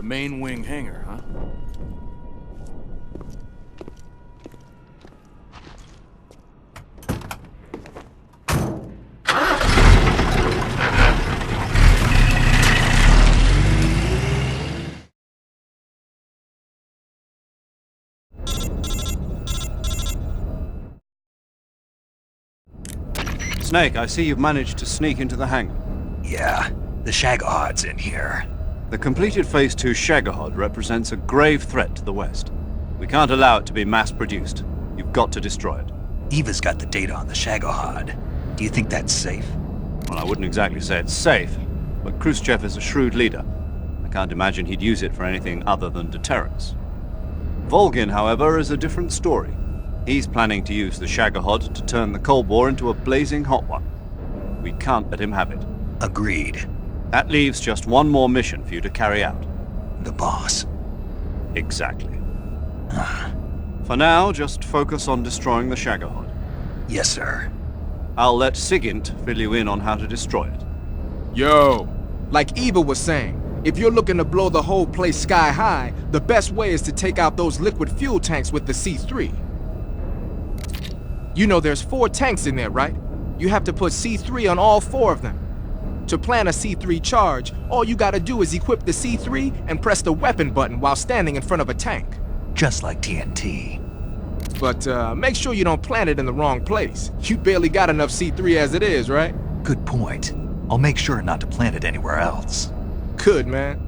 The main wing hangar, huh? Snake, I see you've managed to sneak into the hangar. Yeah, the Shagohod's in here. The completed Phase 2 Shagohod represents a grave threat to the West. We can't allow it to be mass-produced. You've got to destroy it. Eva's got the data on the Shagohod. Do you think that's safe? Well, I wouldn't exactly say it's safe, but Khrushchev is a shrewd leader. I can't imagine he'd use it for anything other than deterrence. Volgin, however, is a different story. He's planning to use the Shagohod to turn the Cold War into a blazing hot one. We can't let him have it. Agreed. That leaves just one more mission for you to carry out. The boss. Exactly. For now, just focus on destroying the Shagohod. Yes, sir. I'll let Sigint fill you in on how to destroy it. Yo, like Eva was saying, if you're looking to blow the whole place sky high, the best way is to take out those liquid fuel tanks with the C3. You know there's 4 tanks in there, right? You have to put C3 on all 4 of them. To plant a C3 charge, all you gotta do is equip the C3 and press the weapon button while standing in front of a tank. Just like TNT. But make sure you don't plant it in the wrong place. You barely got enough C3 as it is, right? Good point. I'll make sure not to plant it anywhere else. Good, man.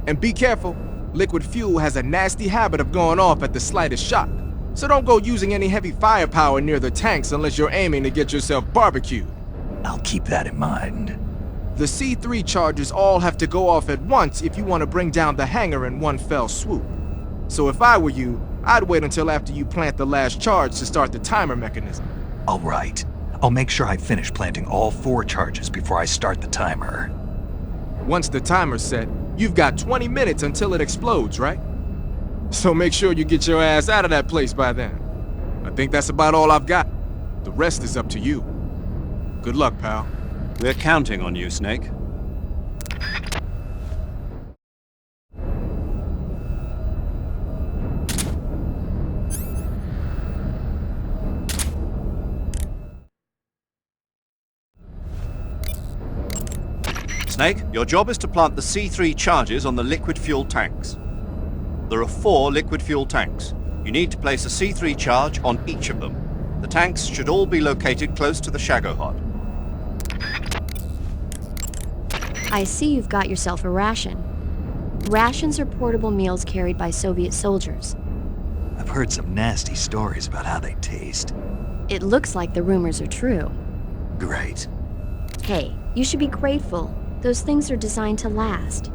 And be careful. Liquid fuel has a nasty habit of going off at the slightest shock. So don't go using any heavy firepower near the tanks unless you're aiming to get yourself barbecued. I'll keep that in mind. The C3 charges all have to go off at once if you want to bring down the hangar in one fell swoop. So if I were you, I'd wait until after you plant the last charge to start the timer mechanism. All right. I'll make sure I finish planting all 4 charges before I start the timer. Once the timer's set, you've got 20 minutes until it explodes, right? So make sure you get your ass out of that place by then. I think that's about all I've got. The rest is up to you. Good luck, pal. We're counting on you, Snake. Snake, your job is to plant the C3 charges on the liquid fuel tanks. There are 4 liquid fuel tanks. You need to place a C3 charge on each of them. The tanks should all be located close to the Shagohod. I see you've got yourself a ration. Rations are portable meals carried by Soviet soldiers. I've heard some nasty stories about how they taste. It looks like the rumors are true. Great. Hey, you should be grateful. Those things are designed to last.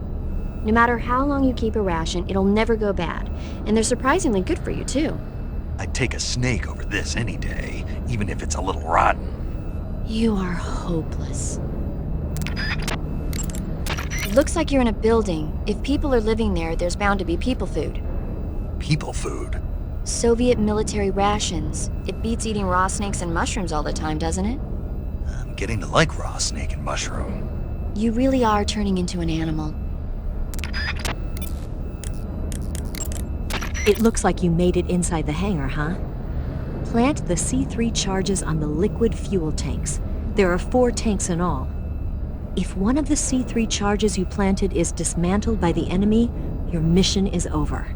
No matter how long you keep a ration, it'll never go bad. And they're surprisingly good for you, too. I'd take a snake over this any day, even if it's a little rotten. You are hopeless. It looks like you're in a building. If people are living there, there's bound to be people food. People food? Soviet military rations. It beats eating raw snakes and mushrooms all the time, doesn't it? I'm getting to like raw snake and mushroom. You really are turning into an animal. It looks like you made it inside the hangar, huh? Plant the C3 charges on the liquid fuel tanks. There are 4 tanks in all. If one of the C3 charges you planted is dismantled by the enemy, your mission is over.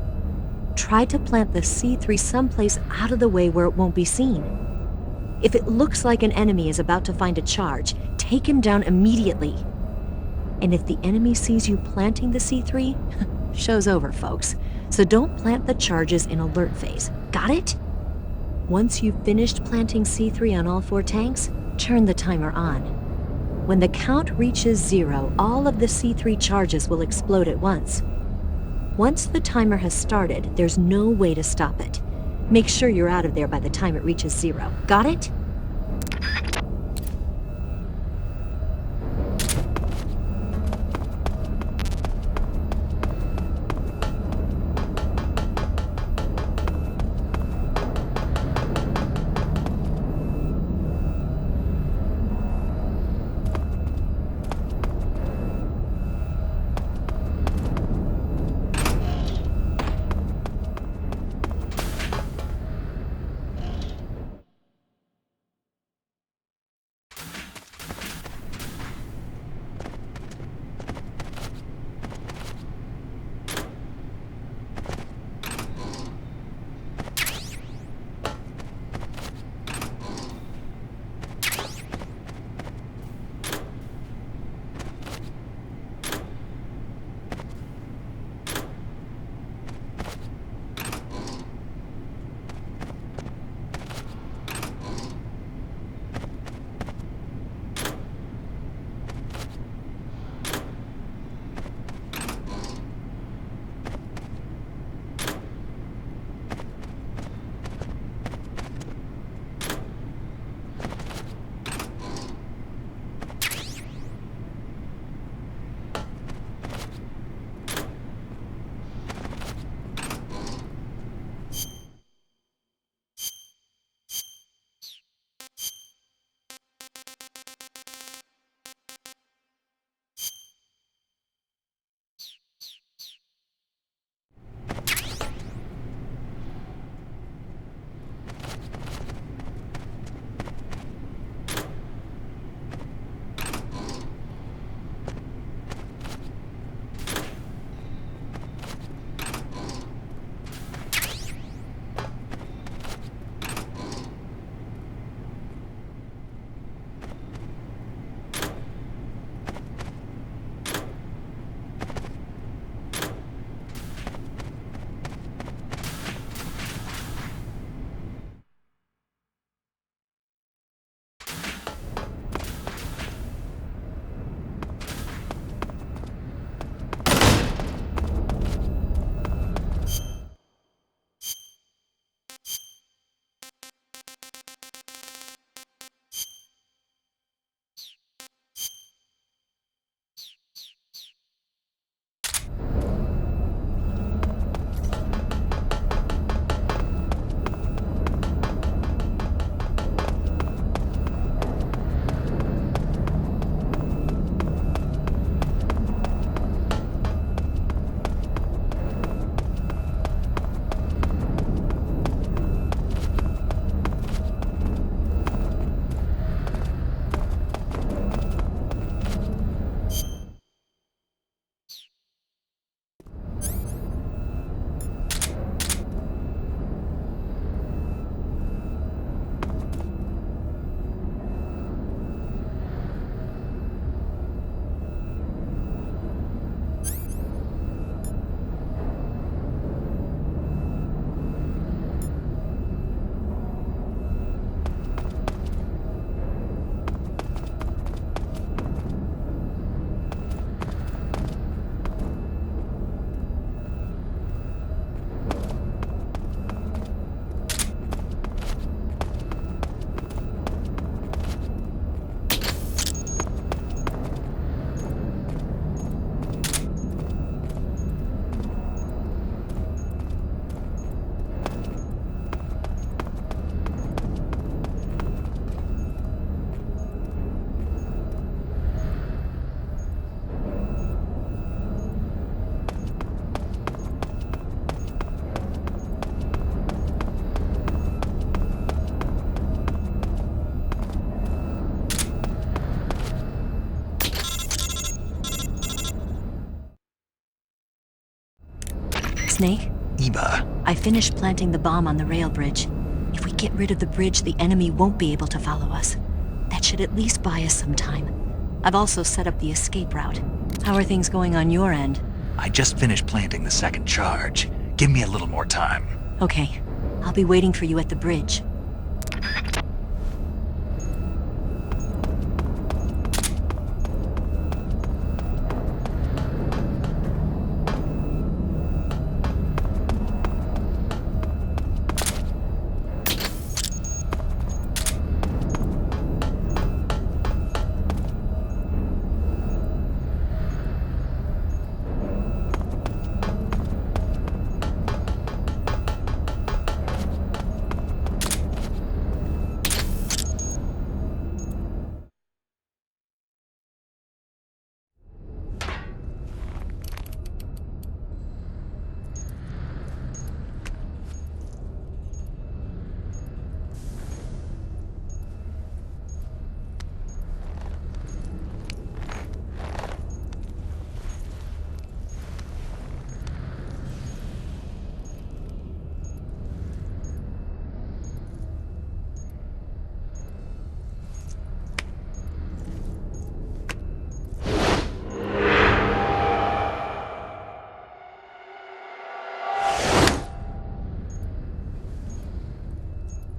Try to plant the C3 someplace out of the way where it won't be seen. If it looks like an enemy is about to find a charge, take him down immediately. And if the enemy sees you planting the C3, show's over, folks. So don't plant the charges in alert phase. Got it? Once you've finished planting C3 on all 4 tanks, turn the timer on. When the count reaches 0, all of the C3 charges will explode at once. Once the timer has started, there's no way to stop it. Make sure you're out of there by the time it reaches 0. Got it? Snake, Eva, I finished planting the bomb on the rail bridge. If we get rid of the bridge, the enemy won't be able to follow us. That should at least buy us some time. I've also set up the escape route. How are things going on your end? I just finished planting the second charge. Give me a little more time. Okay, I'll be waiting for you at the bridge.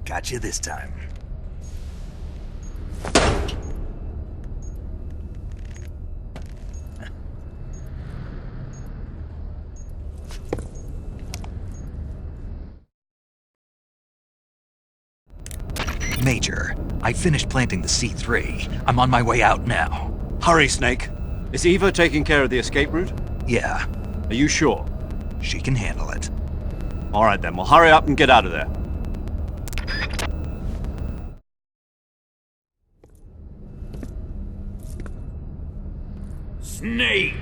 Got you this time. Major, I finished planting the C3. I'm on my way out now. Hurry, Snake. Is Eva taking care of the escape route? Yeah, Are you sure? she can handle it. All right then, well hurry up and get out of there. Snake!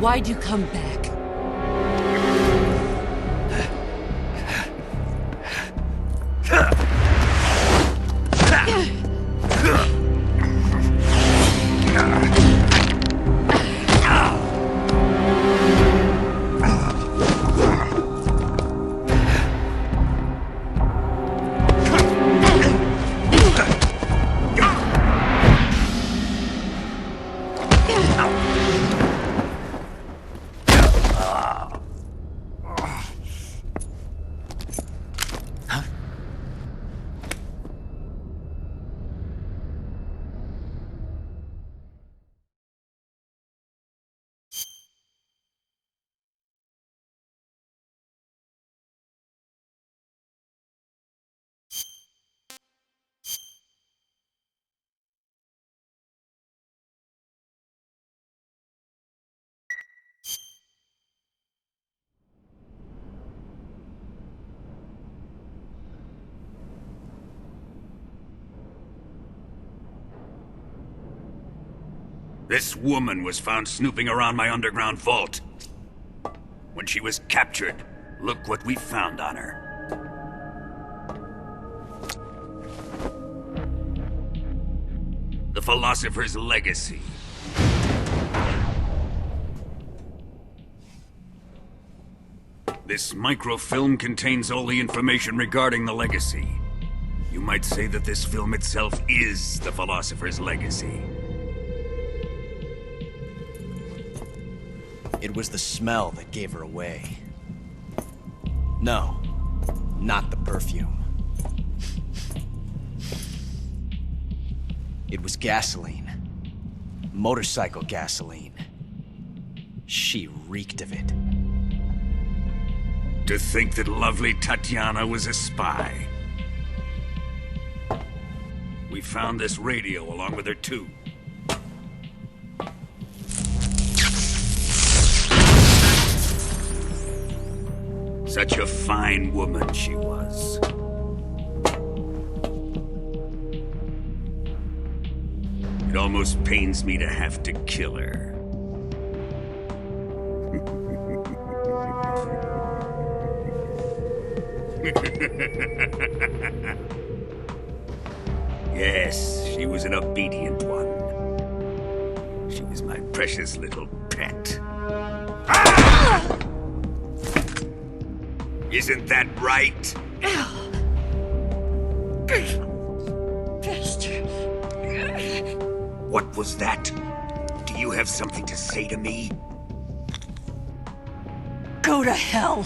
Why'd you come back? This woman was found snooping around my underground vault. When she was captured, look what we found on her. The philosopher's legacy. This microfilm contains all the information regarding the legacy. You might say that this film itself is the philosopher's legacy. It was the smell that gave her away. No, not the perfume. It was gasoline. Motorcycle gasoline. She reeked of it. To think that lovely Tatiana was a spy. We found this radio along with her too. Such a fine woman she was. It almost pains me to have to kill her. Yes, she was an obedient one. She was my precious little pet. Ah! Isn't that right? What was that? Do you have something to say to me? Go to hell.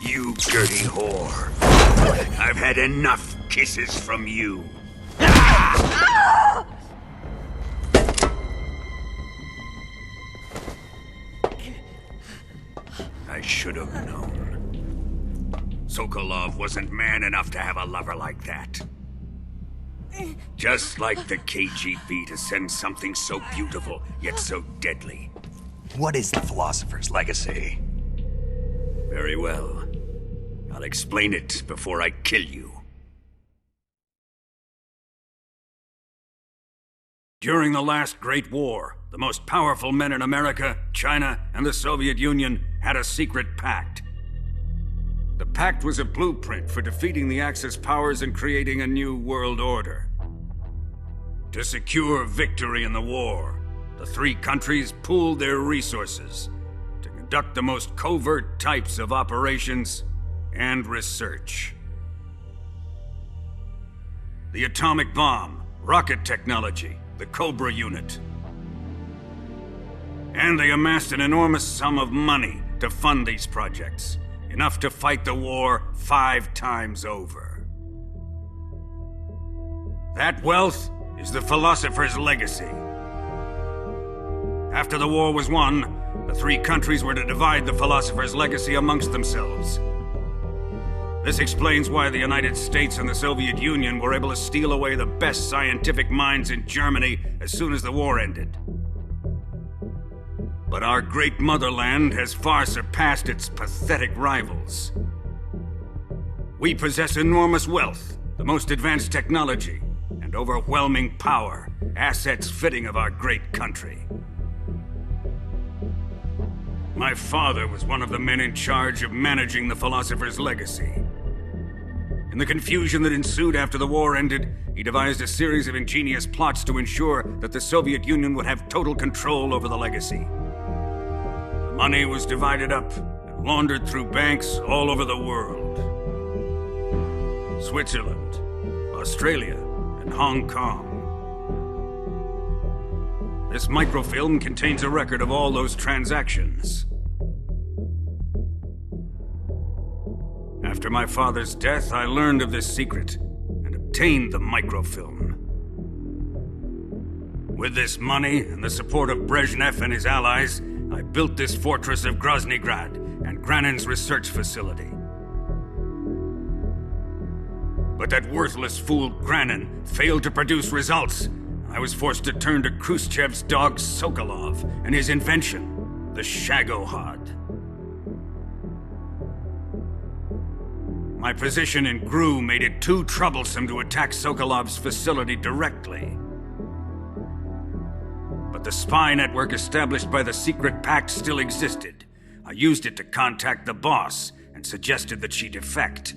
You dirty whore. I've had enough kisses from you. I should have known. Sokolov wasn't man enough to have a lover like that. Just like the KGB to send something so beautiful, yet so deadly. What is the Philosopher's Legacy? Very well. I'll explain it before I kill you. During the last Great War, the most powerful men in America, China, and the Soviet Union had a secret pact. The pact was a blueprint for defeating the Axis powers and creating a new world order. To secure victory in the war, the three countries pooled their resources to conduct the most covert types of operations and research. The atomic bomb, rocket technology, the Cobra unit. And they amassed an enormous sum of money to fund these projects, enough to fight the war 5 times over. That wealth is the Philosopher's Legacy. After the war was won, the three countries were to divide the Philosopher's Legacy amongst themselves. This explains why the United States and the Soviet Union were able to steal away the best scientific minds in Germany as soon as the war ended. But our great motherland has far surpassed its pathetic rivals. We possess enormous wealth, the most advanced technology, and overwhelming power, assets fitting of our great country. My father was one of the men in charge of managing the Philosopher's Legacy. In the confusion that ensued after the war ended, he devised a series of ingenious plots to ensure that the Soviet Union would have total control over the legacy. The money was divided up and laundered through banks all over the world. Switzerland, Australia, and Hong Kong. This microfilm contains a record of all those transactions. After my father's death, I learned of this secret and obtained the microfilm. With this money and the support of Brezhnev and his allies, I built this fortress of Groznyj Grad and Granin's research facility. But that worthless fool Granin failed to produce results. I was forced to turn to Khrushchev's dog Sokolov and his invention, the Shagohod. My position in GRU made it too troublesome to attack Sokolov's facility directly. But the spy network established by the secret pact still existed. I used it to contact the boss and suggested that she defect.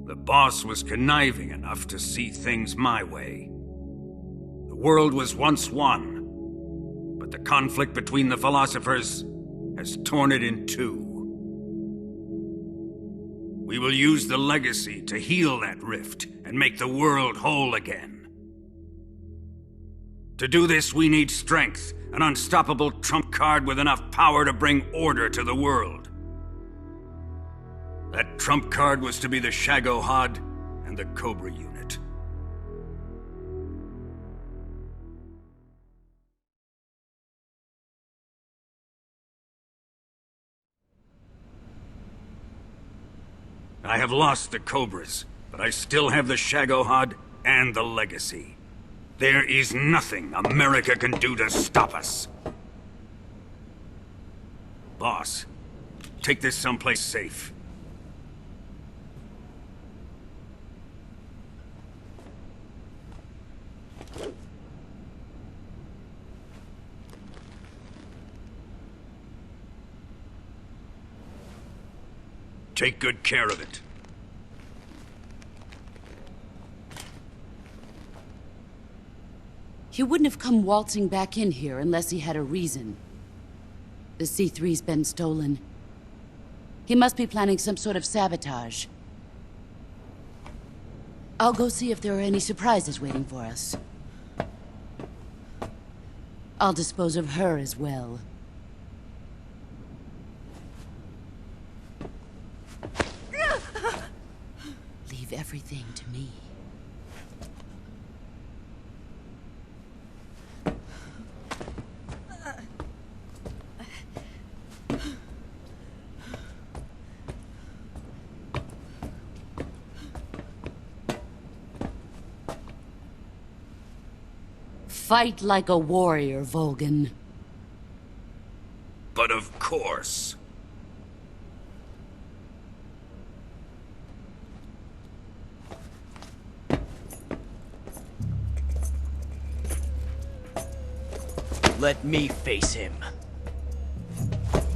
The boss was conniving enough to see things my way. The world was once one, but the conflict between the philosophers has torn it in two. We will use the legacy to heal that rift and make the world whole again. To do this, we need strength, an unstoppable trump card with enough power to bring order to the world. That trump card was to be the Shagohod and the Cobra unit. I have lost the Cobras, but I still have the Shagohod and the legacy. There is nothing America can do to stop us. Boss, take this someplace safe. Take good care of it. He wouldn't have come waltzing back in here unless he had a reason. The C3's been stolen. He must be planning some sort of sabotage. I'll go see if there are any surprises waiting for us. I'll dispose of her as well. Leave everything to me. Fight like a warrior, Volgin. But of course. Let me face him.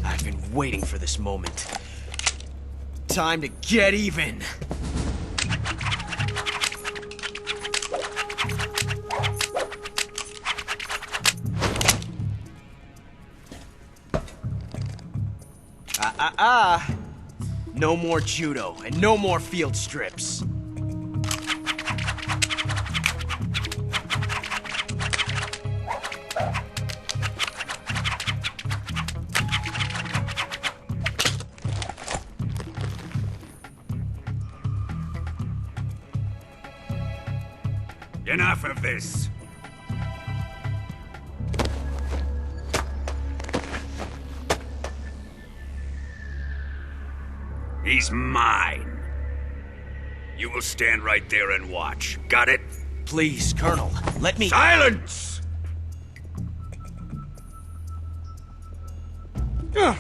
I've been waiting for this moment. Time to get even! No more judo, and no more field strips. Enough of this. He's mine. You will stand right there and watch. Got it? Please, Colonel, let me— Silence! Huh?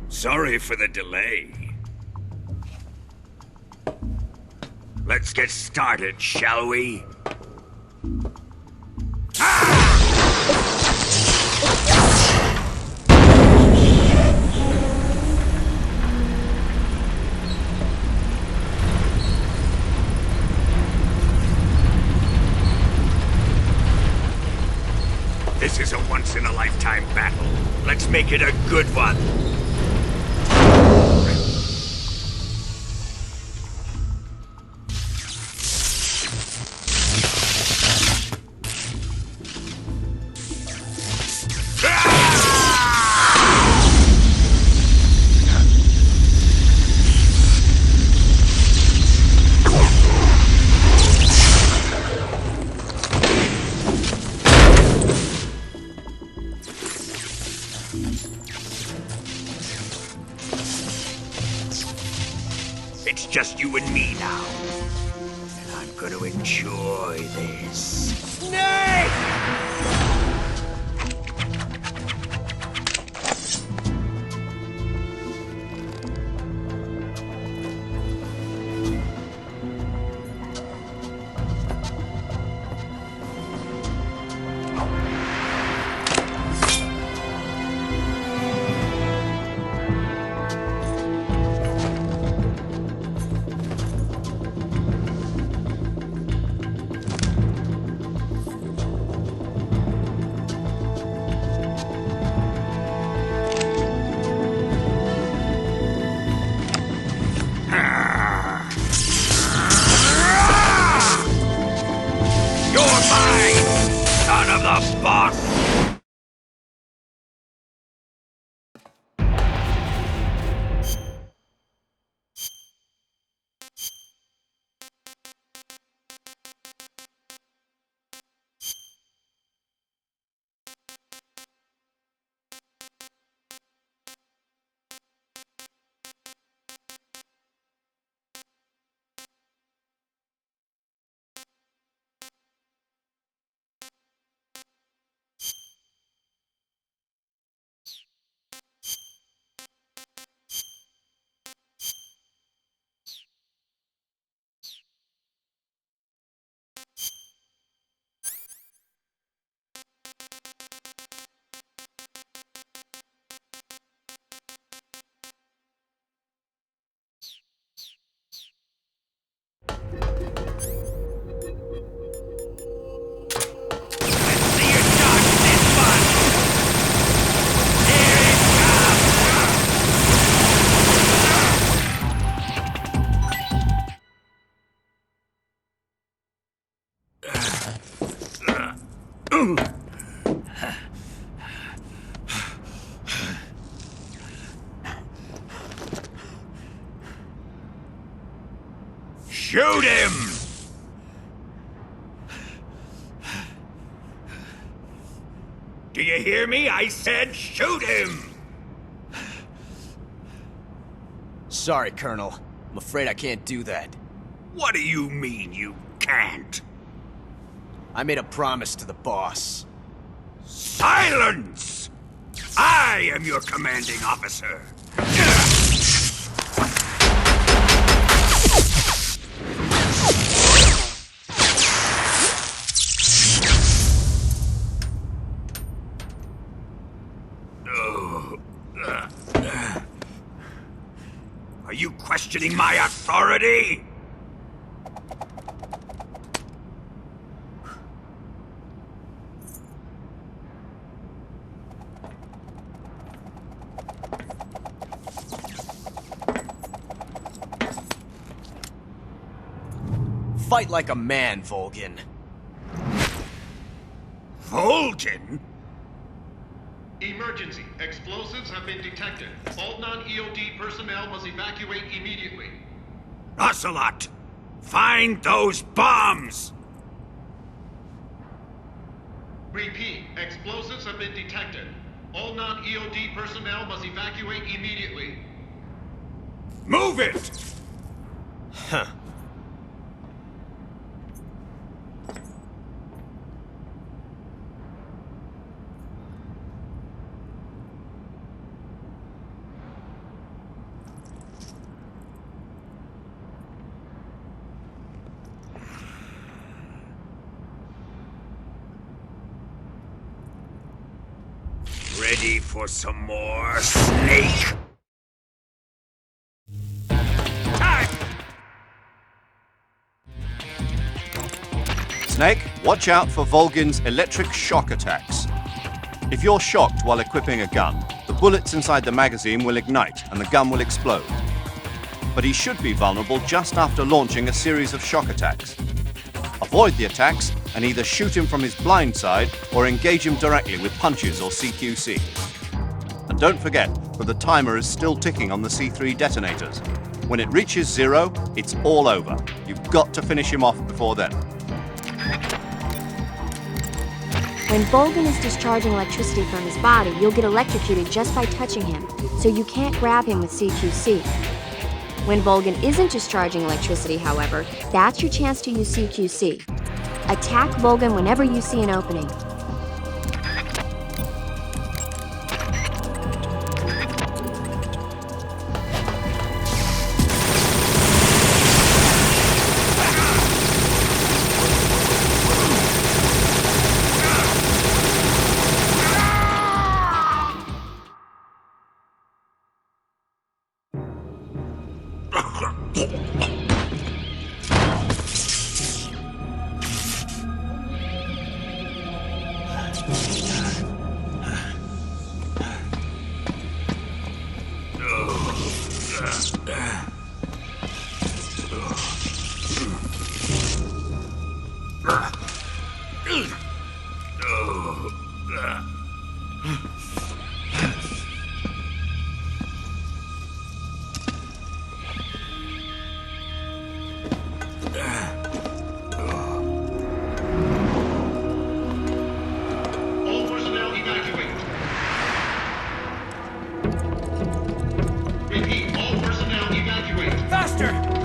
Sorry for the delay. Let's get started, shall we? This is a once-in-a-lifetime battle. Let's make it a good one. It's just you and me now. And I'm gonna enjoy this. Snake! Shoot him! Do you hear me? I said shoot him! Sorry, Colonel. I'm afraid I can't do that. What do you mean you can't? I made a promise to the boss. Silence! I am your commanding officer. Are you questioning my authority? Fight like a man, Volgin. Volgin? Emergency. Explosives have been detected. All non-EOD personnel must evacuate immediately. Ocelot! Find those bombs! Repeat. Explosives have been detected. All non-EOD personnel must evacuate immediately. Move it! Huh. Ready for some more, Snake? Time! Snake, watch out for Volgin's electric shock attacks. If you're shocked while equipping a gun, the bullets inside the magazine will ignite and the gun will explode. But he should be vulnerable just after launching a series of shock attacks. Avoid the attacks and either shoot him from his blind side or engage him directly with punches or CQC. And don't forget that the timer is still ticking on the C3 detonators. When it reaches 0, it's all over. You've got to finish him off before then. When Volgin is discharging electricity from his body, you'll get electrocuted just by touching him, so you can't grab him with CQC. When Volgin isn't discharging electricity, however, that's your chance to use CQC. Attack Volgin whenever you see an opening.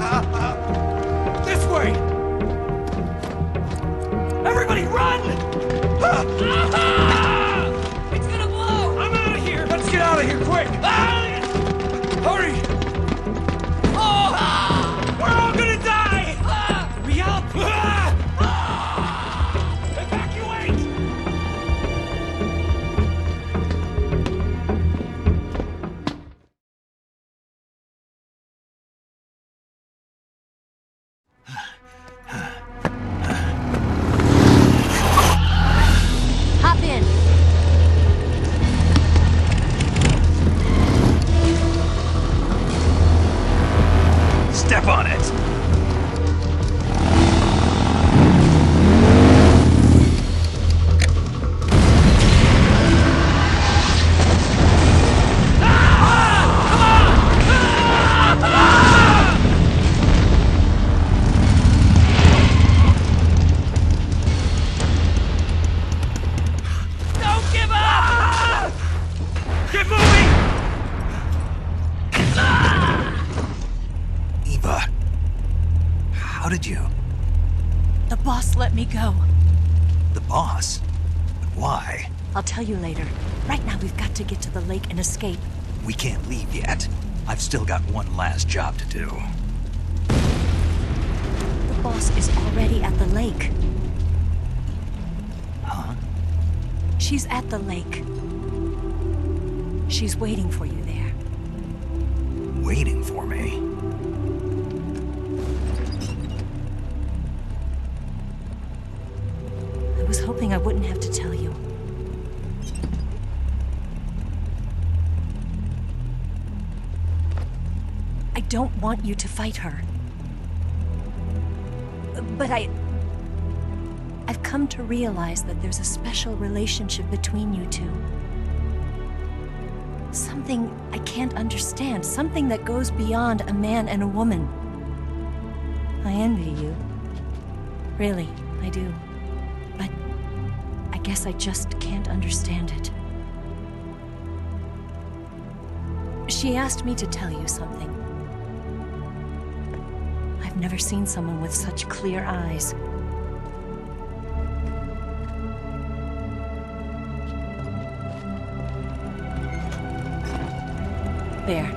This way! Everybody run! It's gonna blow! I'm out of here! Let's get out of here, quick! Hurry! We're all gonna die! Hurry up! Evacuate! Hop in. Step on it! Don't give up! Get moving! Eva, how did you? The boss let me go. The boss? But why? I'll tell you later. Right now, we've got to get to the lake and escape. We can't leave yet. I've still got one last job to do. The boss is already at the lake. Huh? She's at the lake. She's waiting for you there. Waiting for me? I was hoping I wouldn't have to tell you. I don't want you to fight her. But I've come to realize that there's a special relationship between you two. Something I can't understand, something that goes beyond a man and a woman. I envy you. Really, I do. But I guess I just can't understand it. She asked me to tell you something. I've never seen someone with such clear eyes. There.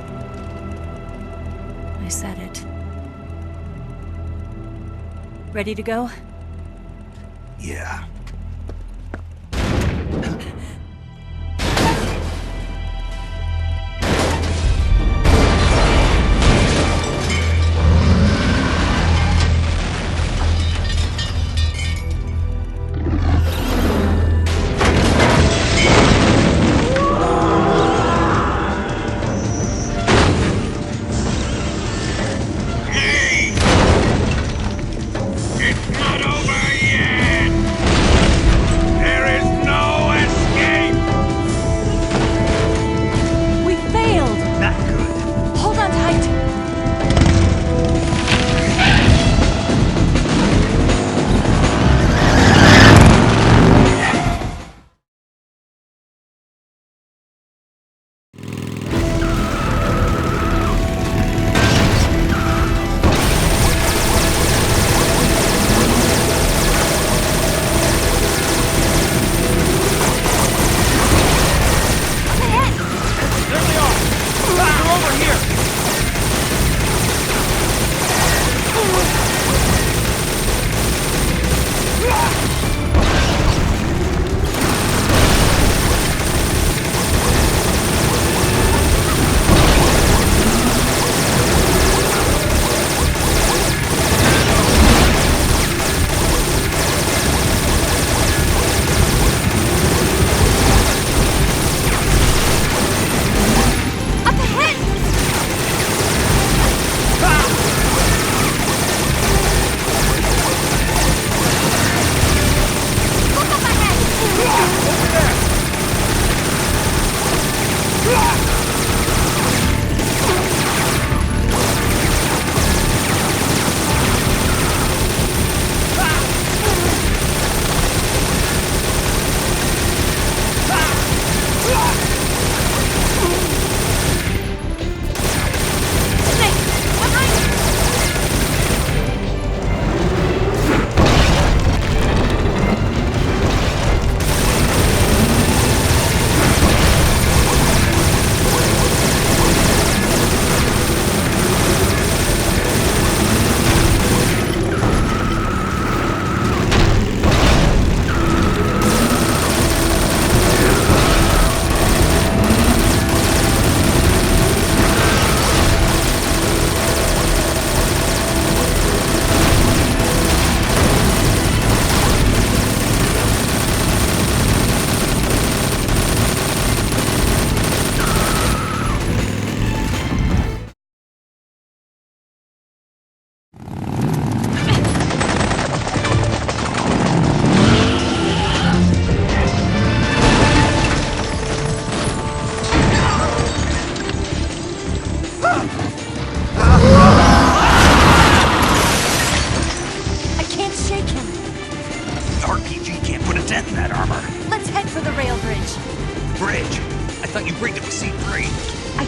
I said it. Ready to go? Yeah. It's not over yet!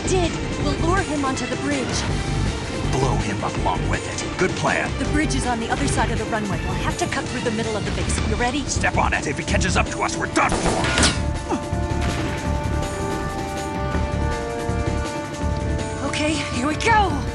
did. We'll lure him onto the bridge. Blow him up along with it. Good plan. The bridge is on the other side of the runway. We'll have to cut through the middle of the base. You ready? Step on it. If he catches up to us, we're done for. Okay, here we go!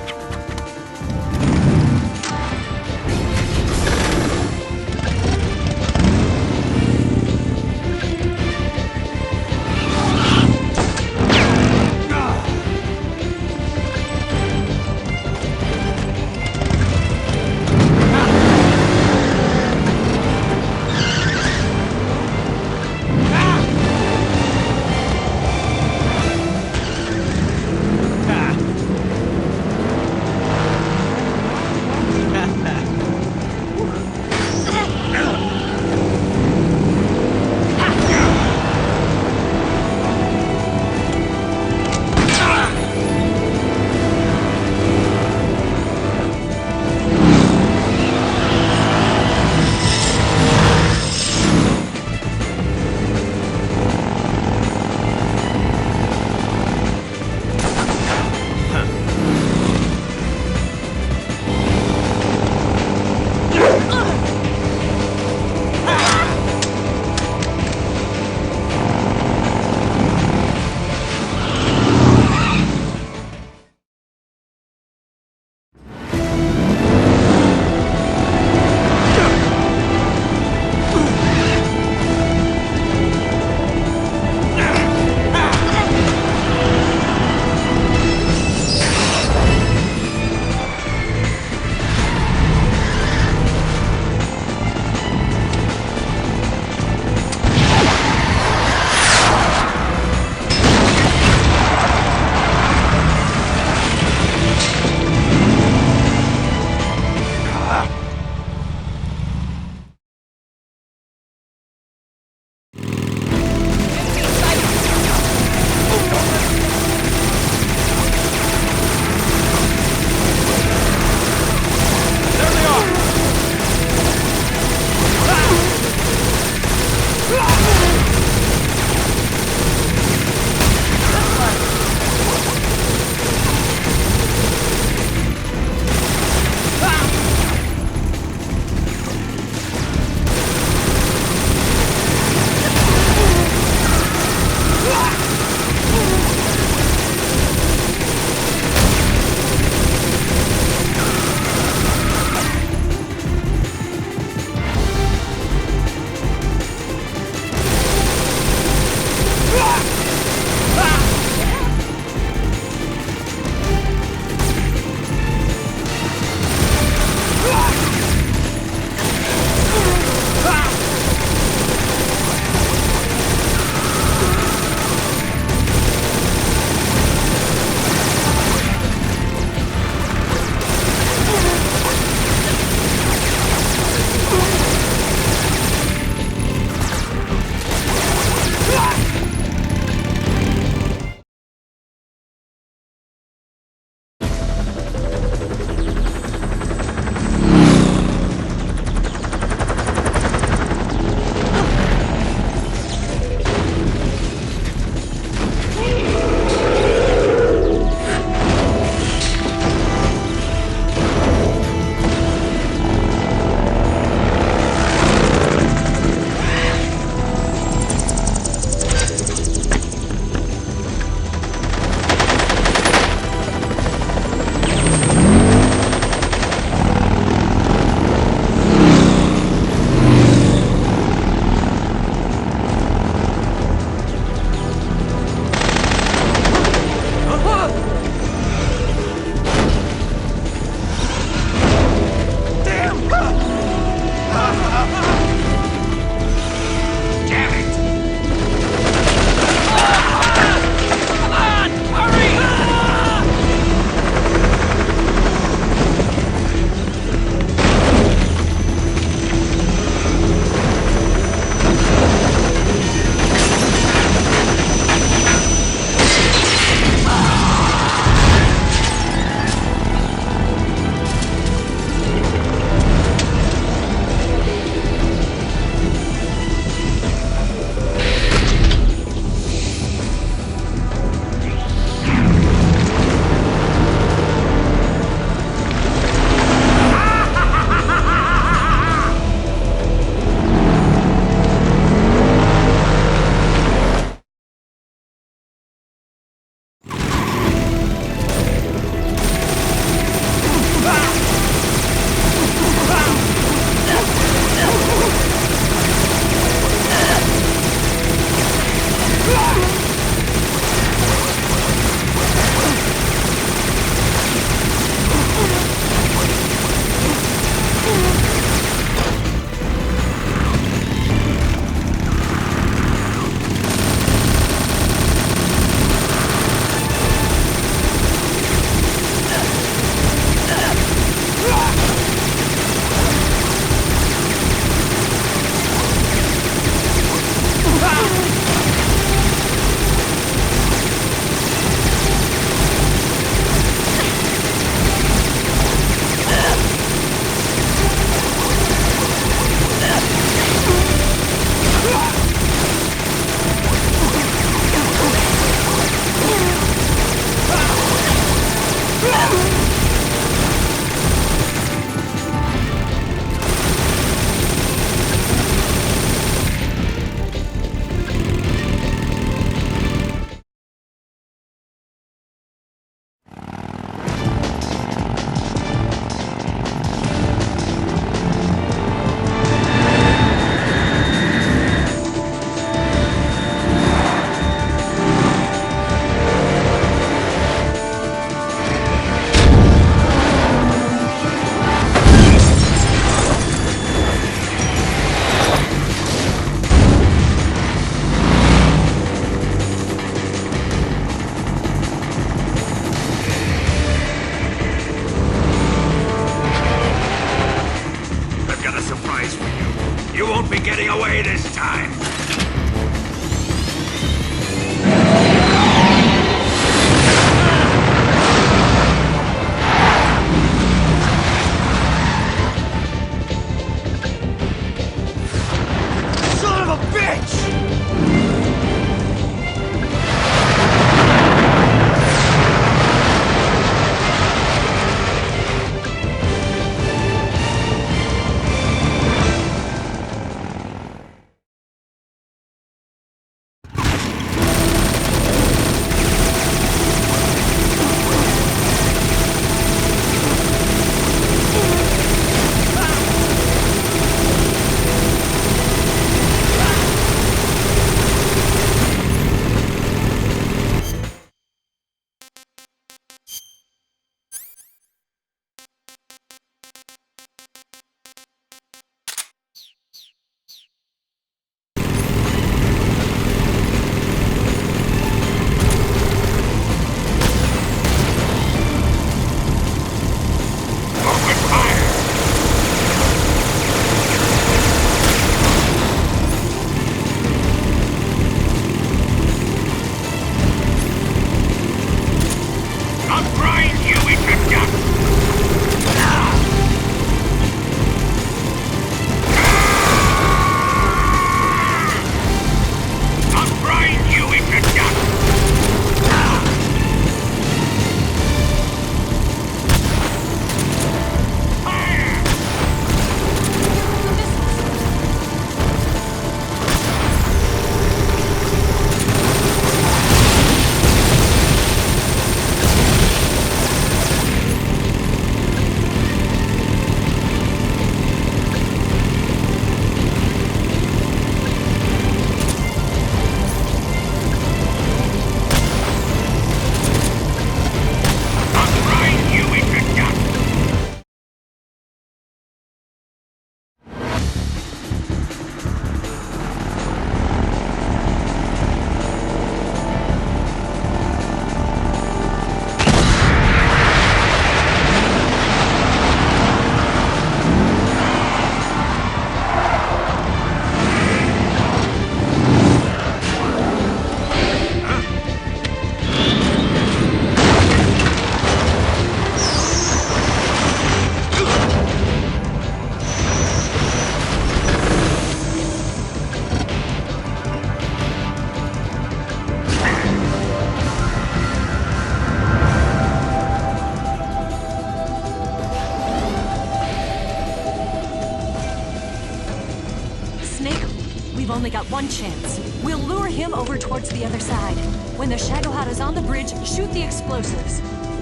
only got one chance. We'll lure him over towards the other side. When the Shagohod is on the bridge, shoot the explosives.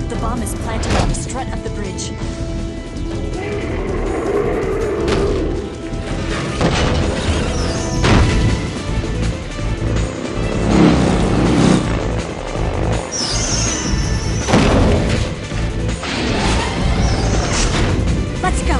The bomb is planted on the strut of the bridge. Let's go!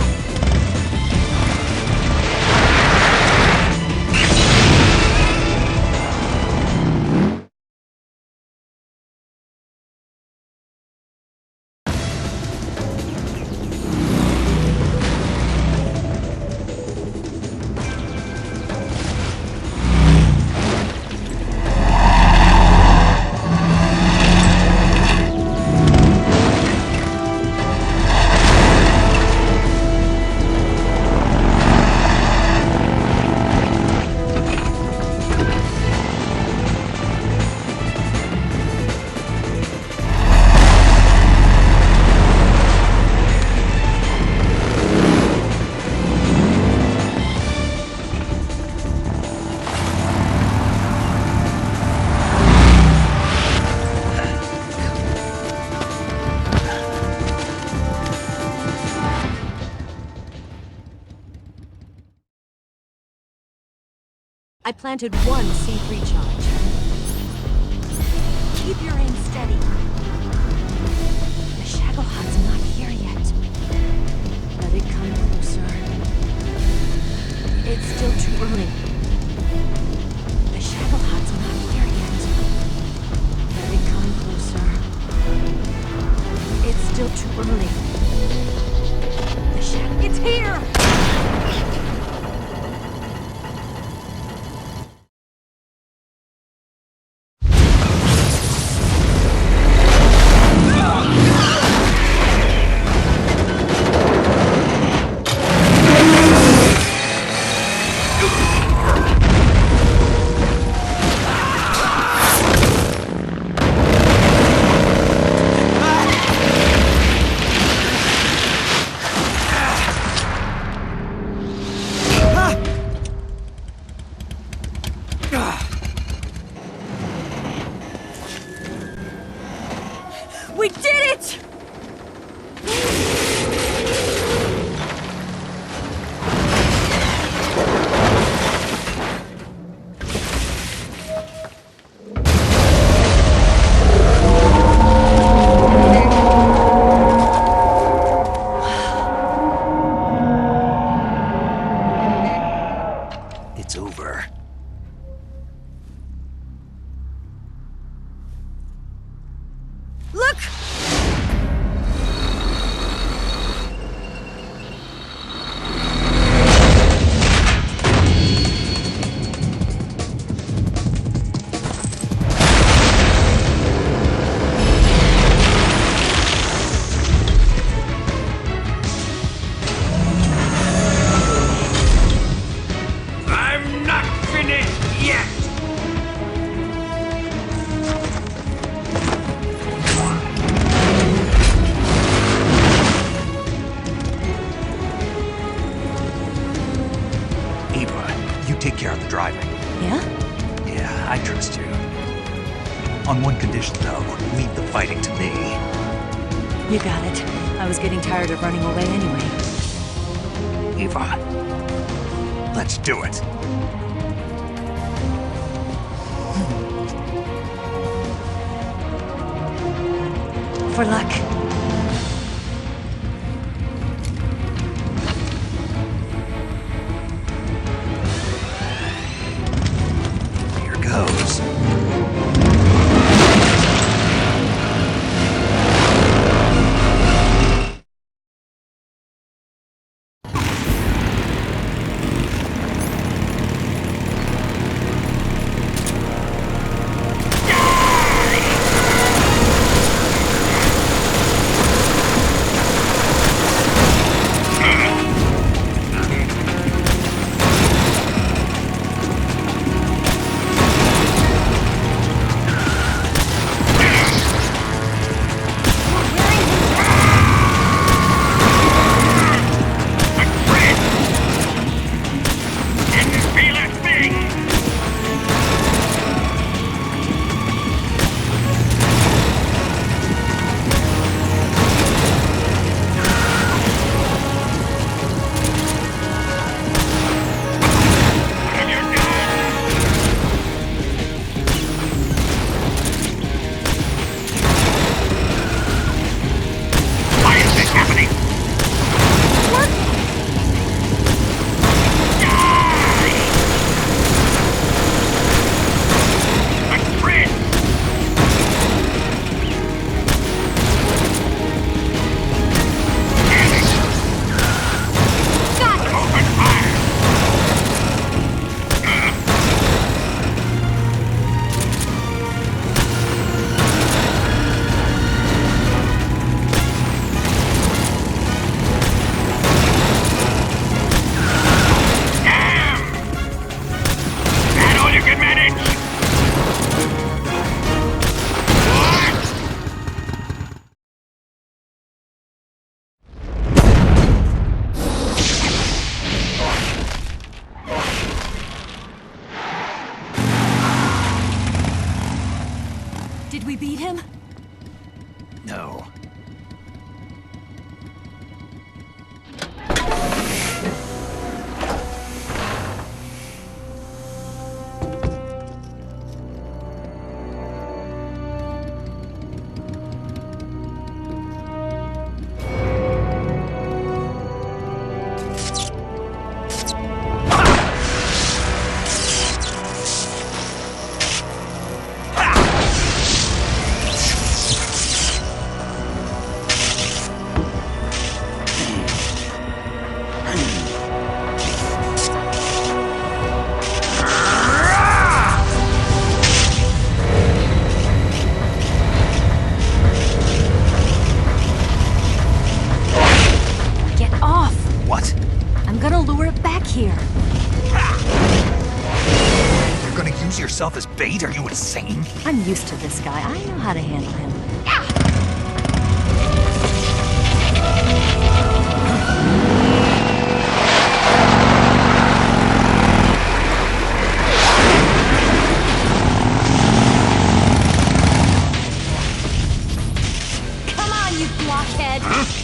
I planted one C3 charge. Keep your aim steady. The Shagohod's not here yet. Let it come closer. It's still too early. The Shagohod's not here yet. Let it come closer. It's still too early. The Shag... It's here! We did it! It's over. Look! I'm not finished yet! Eva, you take care of the driving. Yeah? Yeah, I trust you. On one condition, though, leave the fighting to me. You got it. I was getting tired of running away anyway. Eva, let's do it. For luck. Here goes. No. Here. You're gonna use yourself as bait? Are you insane? I'm used to this guy. I know how to handle him. Come on, you blockhead! Huh?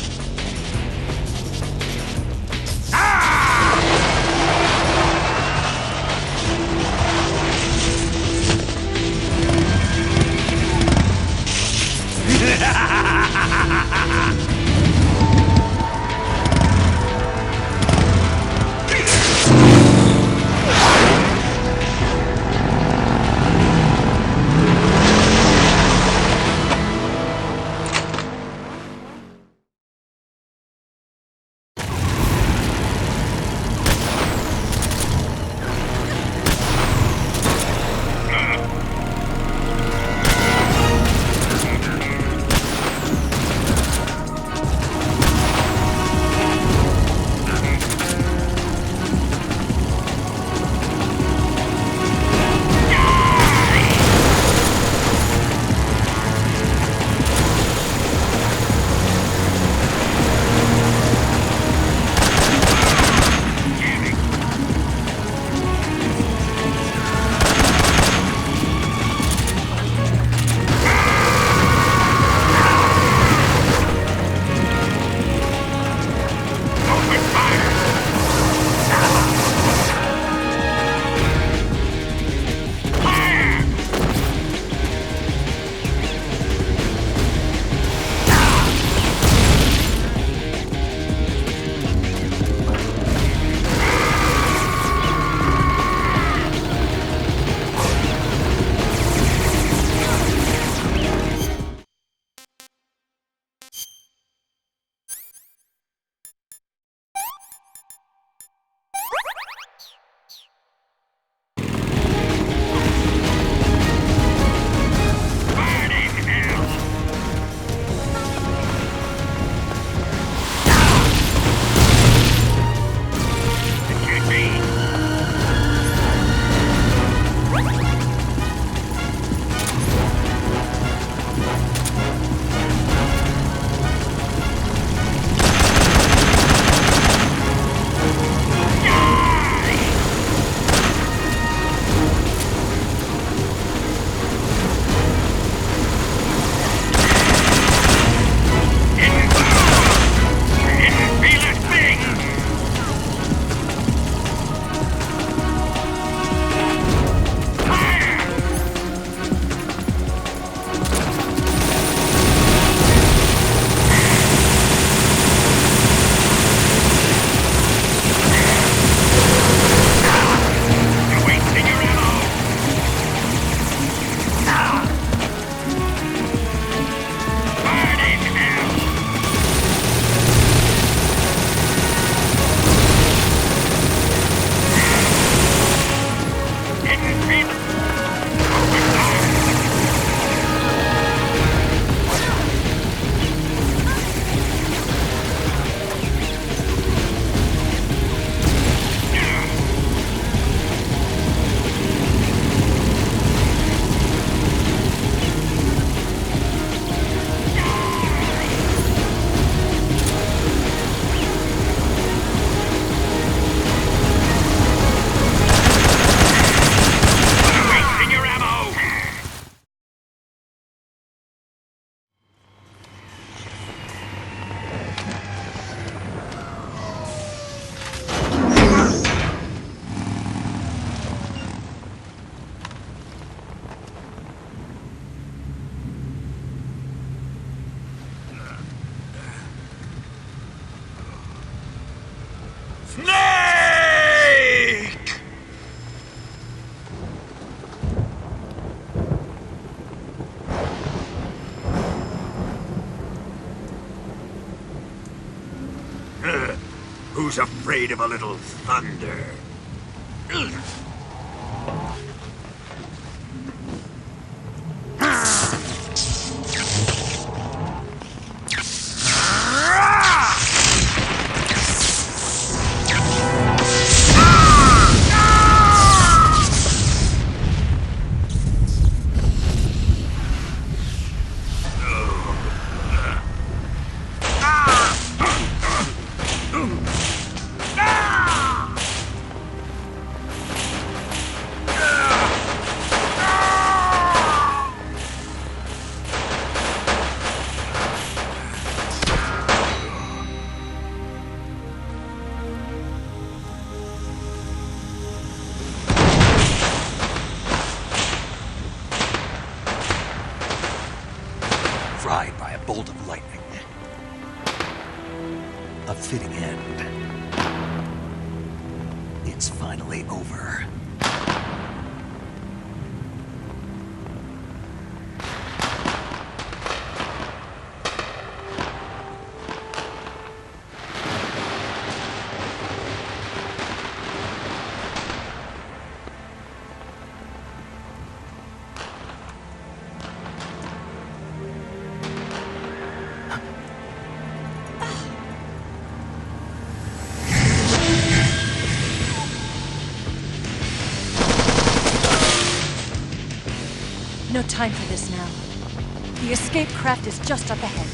Who's afraid of a little thunder? Fried by a bolt of lightning. A fitting end. It's finally over. No time for this now. The escape craft is just up ahead.